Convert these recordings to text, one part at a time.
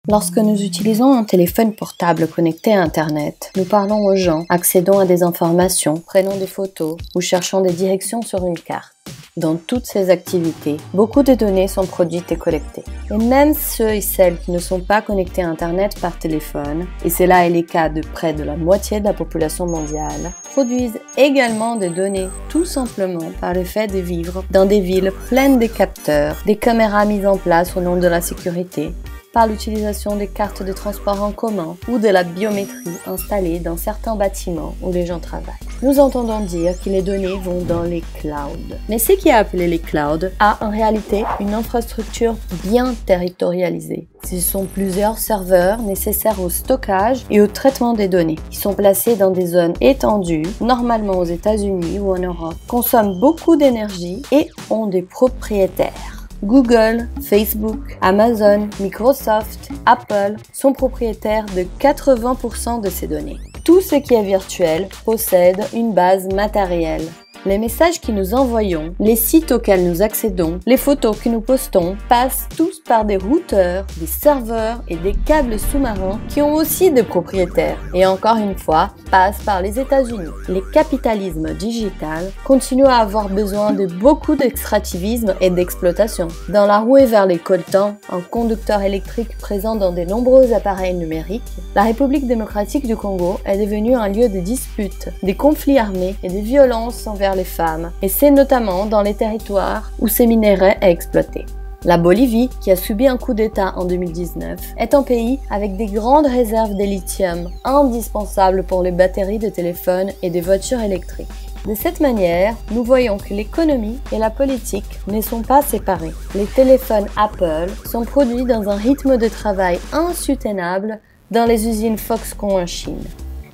Lorsque nous utilisons un téléphone portable connecté à Internet, nous parlons aux gens, accédons à des informations, prenons des photos ou cherchons des directions sur une carte. Dans toutes ces activités, beaucoup de données sont produites et collectées. Et même ceux et celles qui ne sont pas connectés à Internet par téléphone, et cela est le cas de près de la moitié de la population mondiale, produisent également des données tout simplement par le fait de vivre dans des villes pleines de capteurs, des caméras mises en place au nom de la sécurité, par l'utilisation des cartes de transport en commun ou de la biométrie installée dans certains bâtiments où les gens travaillent. Nous entendons dire que les données vont dans les clouds. Mais ce qui est appelé les clouds a en réalité une infrastructure bien territorialisée. Ce sont plusieurs serveurs nécessaires au stockage et au traitement des données, qui sont placés dans des zones étendues, normalement aux États-Unis ou en Europe, consomment beaucoup d'énergie et ont des propriétaires. Google, Facebook, Amazon, Microsoft, Apple sont propriétaires de 80% de ces données. Tout ce qui est virtuel possède une base matérielle. Les messages que nous envoyons, les sites auxquels nous accédons, les photos que nous postons passent tous par des routeurs, des serveurs et des câbles sous-marins qui ont aussi des propriétaires et encore une fois passent par les États-Unis. Les capitalismes digital continuent à avoir besoin de beaucoup d'extractivisme et d'exploitation. Dans la rouée vers les coltans, un conducteur électrique présent dans de nombreux appareils numériques, la République démocratique du Congo est devenue un lieu de disputes, des conflits armés et de violences envers les femmes, et c'est notamment dans les territoires où ces minerais est exploité. La Bolivie, qui a subi un coup d'État en 2019, est un pays avec des grandes réserves de lithium, indispensables pour les batteries de téléphones et des voitures électriques. De cette manière, nous voyons que l'économie et la politique ne sont pas séparées. Les téléphones Apple sont produits dans un rythme de travail insoutenable dans les usines Foxconn en Chine.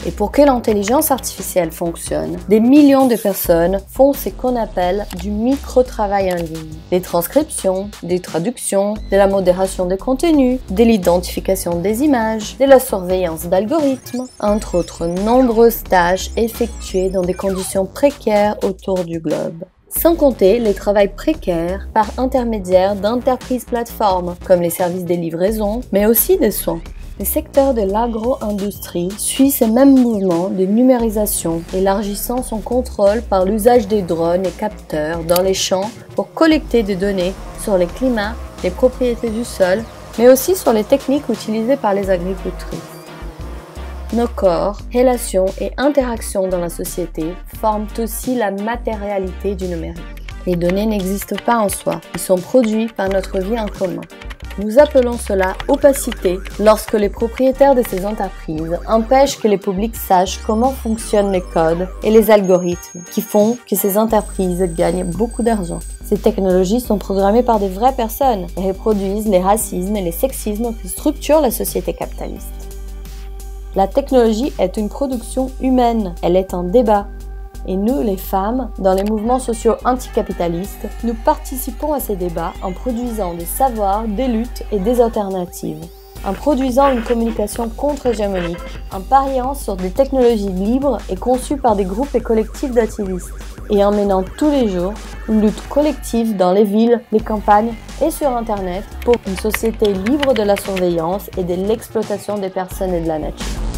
Et pour que l'intelligence artificielle fonctionne, des millions de personnes font ce qu'on appelle du micro-travail en ligne. Des transcriptions, des traductions, de la modération des contenus, de l'identification des images, de la surveillance d'algorithmes, entre autres nombreuses tâches effectuées dans des conditions précaires autour du globe. Sans compter les travails précaires par intermédiaire d'entreprises plateformes, comme les services de livraison, mais aussi des soins. Le secteur de l'agro-industrie suit ces mêmes mouvements de numérisation, élargissant son contrôle par l'usage des drones et capteurs dans les champs pour collecter des données sur le climat, les propriétés du sol, mais aussi sur les techniques utilisées par les agricultrices. Nos corps, relations et interactions dans la société forment aussi la matérialité du numérique. Les données n'existent pas en soi, ils sont produits par notre vie en commun. Nous appelons cela opacité lorsque les propriétaires de ces entreprises empêchent que les publics sachent comment fonctionnent les codes et les algorithmes qui font que ces entreprises gagnent beaucoup d'argent. Ces technologies sont programmées par des vraies personnes et reproduisent les racismes et les sexismes qui structurent la société capitaliste. La technologie est une production humaine, elle est un débat. Et nous, les femmes, dans les mouvements sociaux anticapitalistes, nous participons à ces débats en produisant des savoirs, des luttes et des alternatives, en produisant une communication contre-hégémonique, en pariant sur des technologies libres et conçues par des groupes et collectifs d'activistes, et en menant tous les jours une lutte collective dans les villes, les campagnes et sur Internet pour une société libre de la surveillance et de l'exploitation des personnes et de la nature.